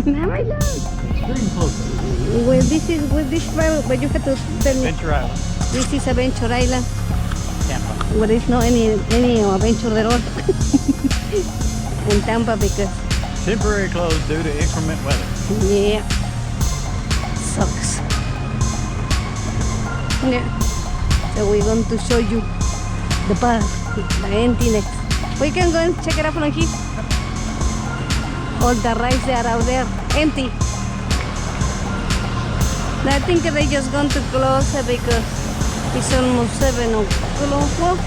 No, my love. Extreme close. With this travel, but you have to tell me. Venture Island. This is Adventure Island. Tampa. Where there is no any adventure at all. In Tampa because Temporary closed due to inclement weather. yeah, sucks. Yeah. So we're going to show you the park, the emptiness. We can go and check it out from here. All the rides that are out there, empty. I think they just going to close it because it's almost 7 o'clock. Well,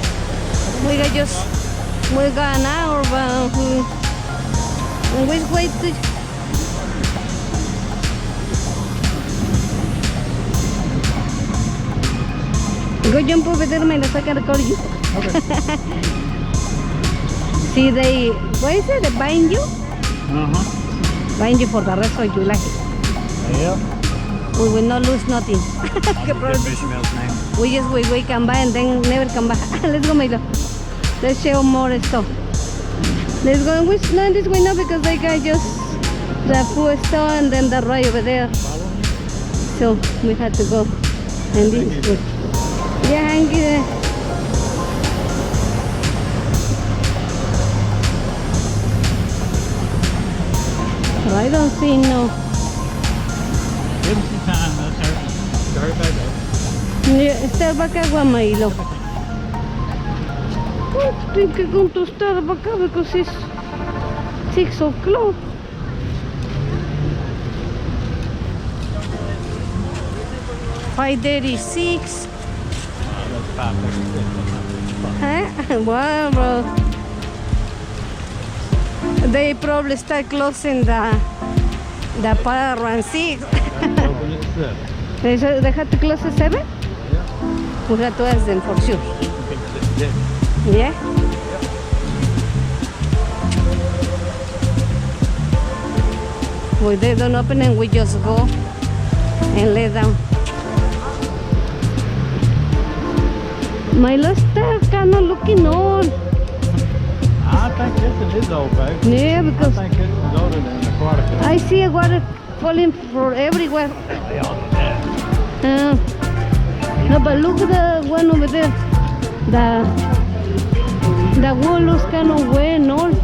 we got an hour, but we wait to. Go jump over there, man, so I can record you. Okay. See, what is it? They bind you? Uh-huh. Bind you for the rest of your life. Yep. We will not lose nothing. I'll get Bechamel's name. We come by and then never come back. Let's go, Milo. Let's show more stuff. Let's go. No, this way no, because they got just the food store and then the ride over there. So we had to go. And this way. Yeah, hang it. I don't see no. Give him some time. Let's start back up. Yeah, Starbucks agua, Milo. Oh, think I'm going to Starbucks because it's 6 o'clock. $5.36. That's 5:36. Huh? Wow, bro. They probably start closing the park around 6. Open at 7. They had to close at 7? Yeah. We have to ask them for sure. Yeah. Yeah? Well, they don't open and we just go and lay down. Milo está kind of looking old. I think this is old, babe. Yeah, I because think this is older than the aquatic. I see water falling from everywhere. No, but look at the one over there. The wall looks kind of weird and old.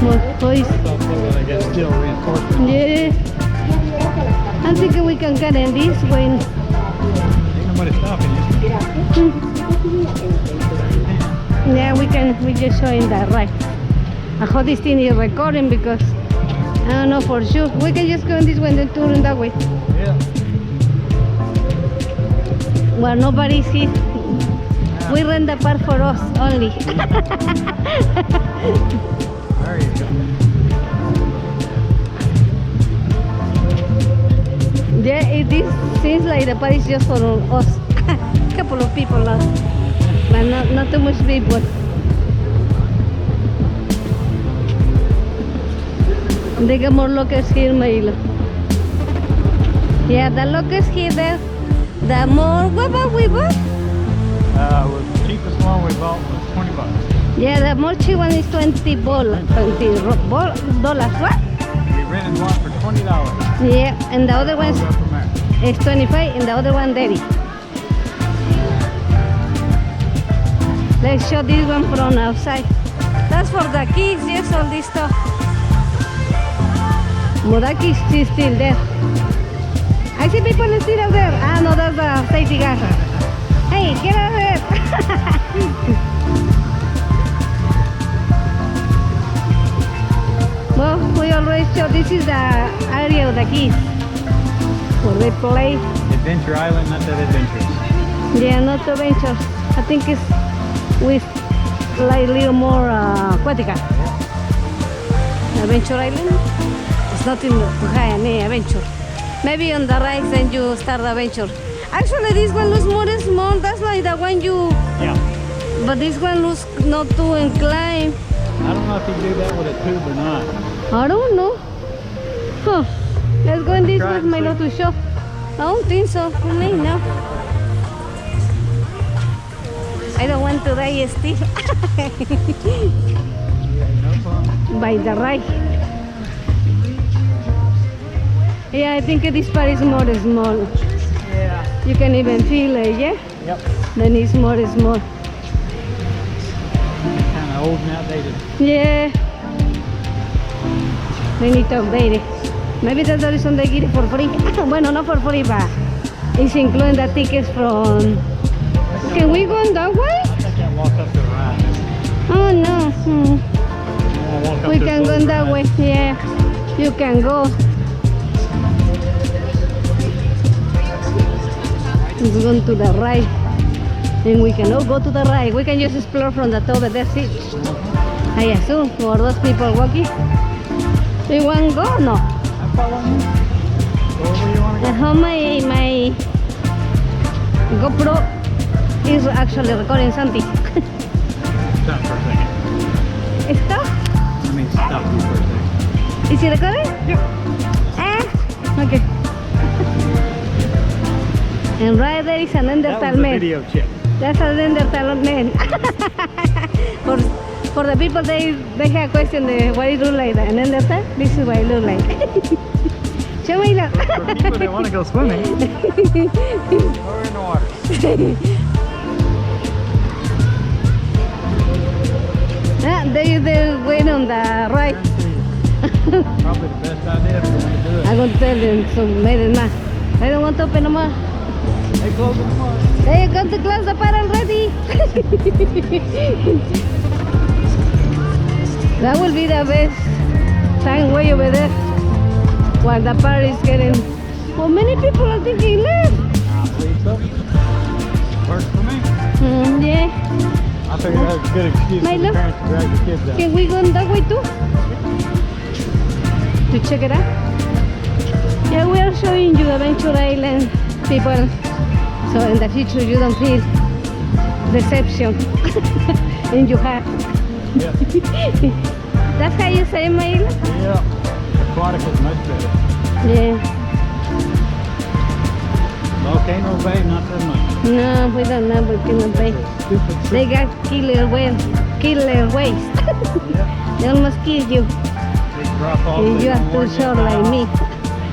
Well, I guess steel reinforcement. yeah. I'm thinking we can get in this way. Ain't nobody stopping you. Yeah, we just showing that right. I hope this thing is recording because I don't know for sure. We can just go in this way and then turn that way. Yeah. Well, nobody's here. We rent the park for us only. There you go. Yeah, it seems like the park is just for us. Couple of people now, but not too much people. They got more locals here, Milo. Yeah, the locals here there. The more, what about we bought? The cheapest one we bought was $20. Yeah, the more cheap one is $20. $20, what? We rented one for $20. Yeah, and the other one Go from there. is 25 and the other one 30. Let's show this one from outside. That's for the kids, yes, all this stuff. Muraki is still there. I see people still out there. Ah, no, that's the safety guy. Hey, get out of here. Well, we already showed this is the area of the kids where they play. Adventure Island, not that adventurous. Yeah, not adventure. I think it's with like a little more aquatic. Adventure Island? It's nothing to high any adventure. Maybe on the right then you start the adventure. Actually this one looks more small, that's like the one you... Yeah. But this one looks not too inclined. I don't know if you do that with a tube or not. I don't know. Huh. Let's go in this Try with and my see. little shop. I don't think so. For me, no. I don't want to die still. Yeah, no problem. By the right. Yeah, I think this part is more small. Yeah. You can even feel it, yeah? Yep. Then it's more small. Kind of old and outdated. Yeah. They need to update it. Maybe that's the reason they get it for free. Bueno, not for free, but it's including the tickets from... Can we go that way? I can't walk up the ride. Oh no. We can go that way. Yeah. You can go. Let's go to the right. And we can all go to the right. We can just explore from the top of the seat. I assume for those people walking. Do you want to go? No. I'm following you. Go where you want to go. My GoPro is actually recording something. Stop for a second. Stop? Let me stop you for a second. Is it recording? Yep. Okay. And right there is an That Neanderthal was a man. video chip. That's a Neanderthal man. for the people they have question why it look like that. Neanderthal? This is what it look like. Show me that. For people that want to go swimming. Or in the water. They went on the right. Probably the best idea for them to do it. I'm going to tell them so maybe not. I don't want to open them up. They close it tomorrow. They got to close the part already. That will be the best time way over there while the part is getting... Well, many people are thinking left. I believe so. Works for me. Yeah. I figured that was a good excuse for the Milo? parents to drag the kids out. Can we go that way too? To check it out? Yeah, we are showing you Adventure Island, people. So in the future you don't feel deception in your heart. Yeah. That's how you say, Milo? Yeah. Aquatic is much better. Yeah. Volcano Bay, not so much. No, we don't know Volcano Bay. Stupid They got killer waves. Yeah. They almost kill you. Big drop offs. And you have to short like me.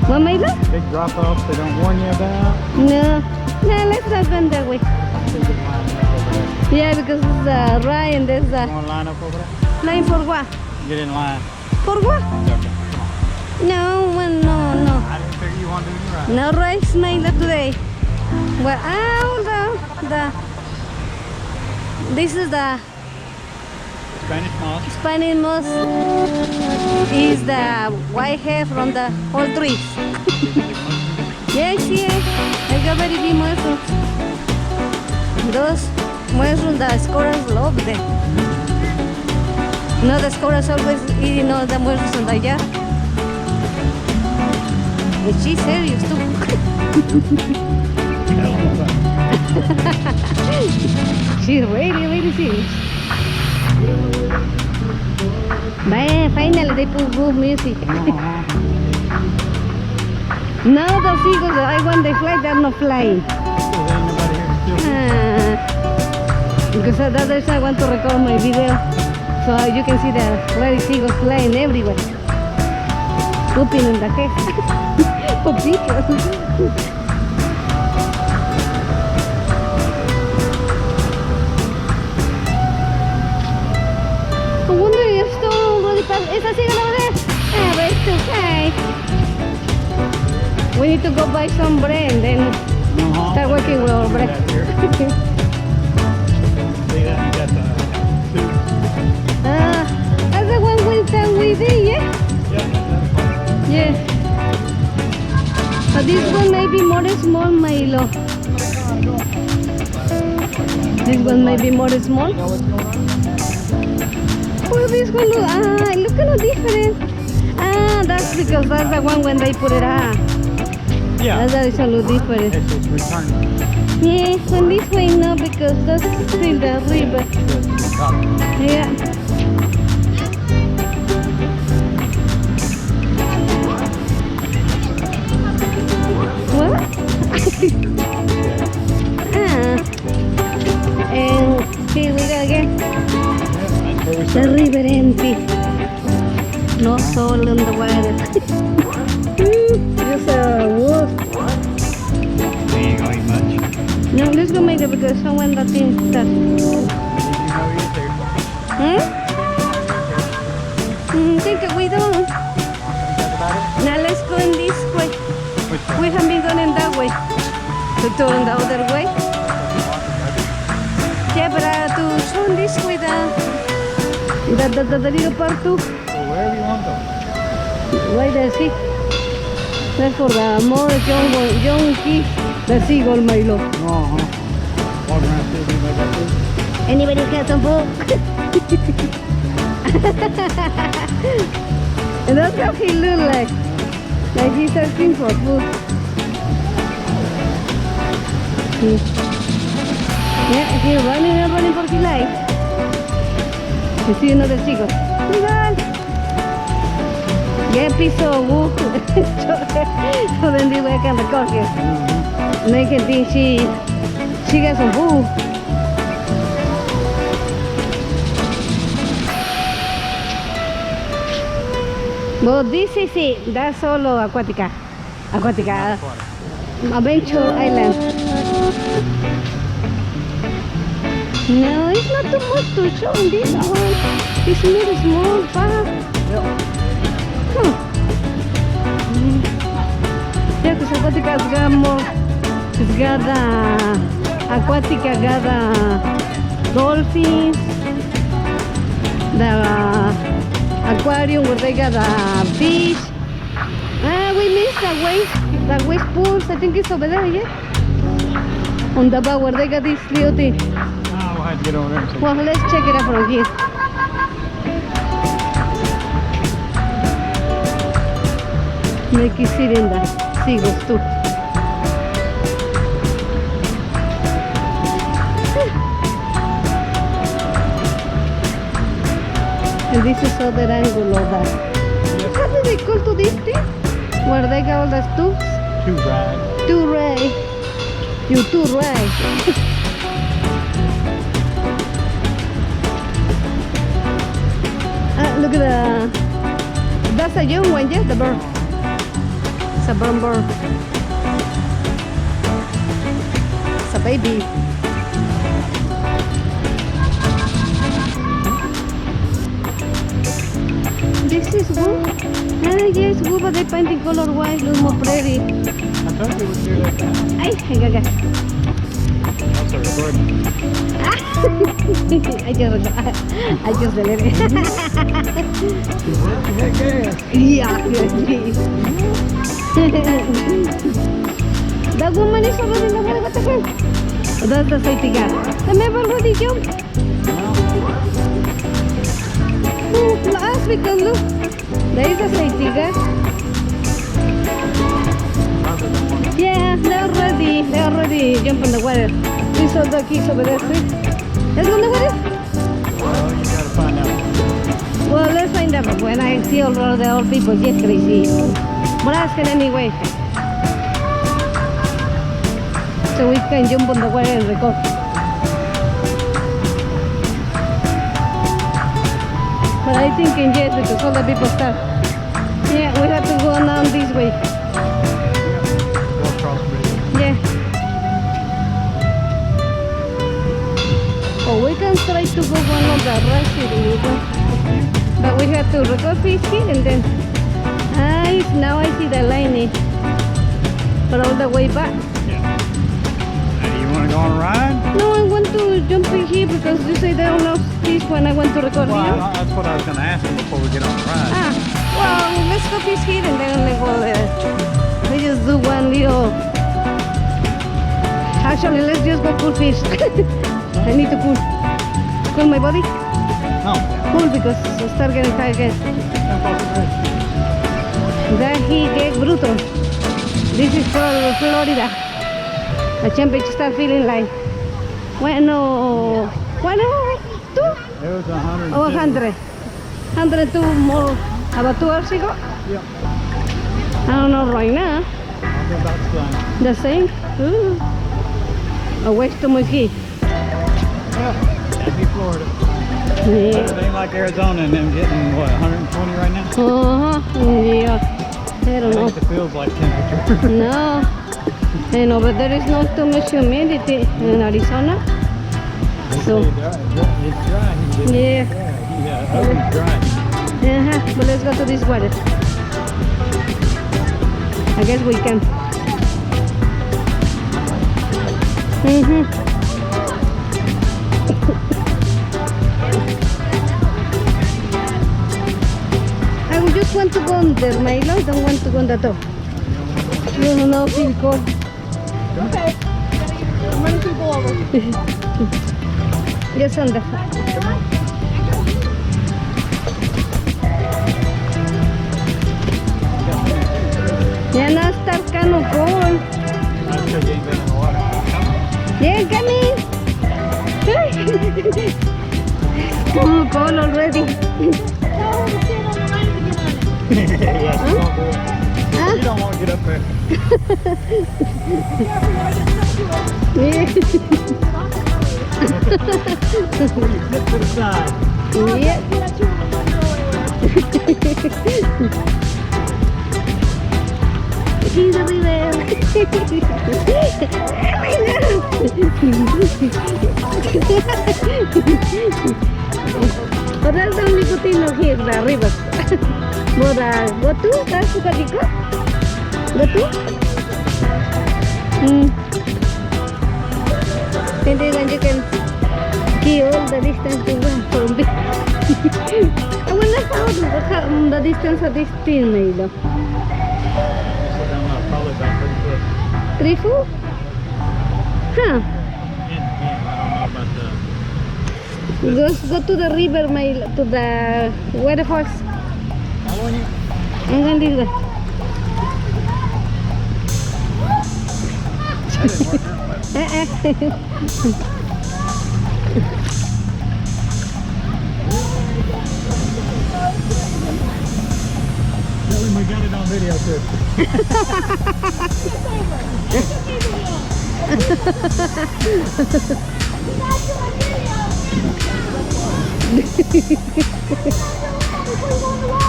What, Milo? Big drop offs they don't warn you about. No. No, let's not go that way. I think it's line up over there. Yeah, because it's right and there's You a want to line up over there? line for what? Get in line. For what? Okay, come on. No, well, no. I didn't figure you want to do it right. No rice made today. Well, this is the Spanish moss. Spanish moss. Is the white hair from the old trees. Yes, yes. I got very big mushrooms. Those mushrooms, the squirrels love them. No, the squirrels always eating all the mushrooms in the yard. And she's serious too. She's really serious. Man, finally they put good music. Now the seagulls, I want they fly, they're not flying. Because that's I want to record my video. So you can see the red seagulls flying everywhere. Pooping in the cave. Popitos. I wonder if still really fast. Is that seagull over there? Ah, but it's too high. We need to go buy some bread and then start working with our bread. See that? You got the soup. That's the one we did, yeah? Yep. Yeah. But this one may be more small, Milo. This one may be more small. You know what's going on? Well, this one look, look kind of different. That's because that's the one when they put it out. Yeah. That's a little different. It's just returning. Yeah, when this way no, because that's still the river. Yeah. What? And here we go again. The river empty. No soul in the water. just wood. We ain't gonna eat much. No, let's go make it because someone that thinks that. Think we don't. Now let's go in this way. We haven't been going in that way. To turn the other way. Yeah, but to turn this way, the little part too. So wherever you want to go. Right there, see? That's for the more young kids. The seagull, my love. Walk around still be like that too. Anybody got some book? And that's how he look like he's asking for food. Yeah, he's running and running for his life. You see another seagull. Seagull! Get a piece of wood so then we can record here. Make it think she got some food. But this is it. That's solo aquatica. Adventure Island. No, it's not too much to show in this one. It's very small park. Huh. Yeah, because aquatica's got more. It's got aquatica got dolphins. The aquarium where they got fish. We missed the waste pools. I think it's over there, yeah? On the bar where they got this little thing. We'll have to get over there and see. Well, let's check it out from here. Make you sit in the seagulls too. And this is other angle of that. How do they call to this thing? Where they got all the tubes? Too right. Too right. You too right. Look at that's a young one, yeah, the bird. It's a brown bird. It's a baby. This is wood. Yes, wood, but they painting color white, look more pretty. I told you it was here like that. Ay, gaga. That's a recording. I just deleted it. Yeah, the woman is already in the water. What the hell? That's the safety guard. The man already jumped. Last because look, there is a safety guard. Yeah, they're already jumping in the water. We saw the kids over there too. Let's go in the water. Well, you gotta find out. Well, let's find out. When I see all the old people, get crazy. But ask it anyway. So we can jump on the water and record. But I think yes, because all the people start. Yeah, we have to go down this way. Go across the bridge. Yeah. Or we can try to go one of the restaurants. But we have to record fish here and then. Now I see the line. But all the way back. Yeah. Now, you want to go on a ride? No, I want to jump in here because you say they don't know fish when I want to record Well, here. that's what I was going to ask you before we get on the ride. Well, let's go fish here and then they go there. We just do one little. Actually, let's just go cool fish. I need to cool my body. No. Cool because I start getting tired again. That he get brutal. This is for Florida. The temperature start feeling like, bueno, two? It was 100. Oh, 100. 102 more, about 2 hours ago? Yep. I don't know right now. I'll go about the same. The same? Ooh. A waste too much heat. Yeah. That'd be Florida. Yeah. It ain't like Arizona and them getting, what, 120 right now? Yeah. I don't know. I think it feels like temperature. No. And over there is not too much humidity in Arizona. So, It's dry. yeah. Yeah, it's dry. But let's go to this water. I guess we can. I would just want to go on there, Milo. I don't want to go on the top. You know, feel cold. Okay. I'm running people over. Just on the. Yeah, now start kind of cold. That's because you ain't been in the water. Yeah, come in. Oh, cold already. Tell her to stand on the line to get on it. Yeah, she won't do it. Huh? You don't want to get up there. Yeah. Flip to the side. Yeah. That you won't go anywhere. See the river. But that's the only good thing here, the river. But go to, that's what you go. Go to. And then you can see all the distance to run from it. I wonder how the distance of this thing, Milo. So down there, probably about 3 foot. 3 foot? Huh. I don't know about Go to the river, to the waterfalls. Following you? I'm going this way. That didn't work out well. Tell him we got it on video too.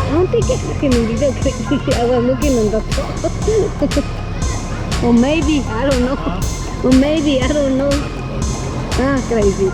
I don't think it's looking in video. I was looking on the top. Or maybe, I don't know. Or maybe, I don't know. Ah, crazy.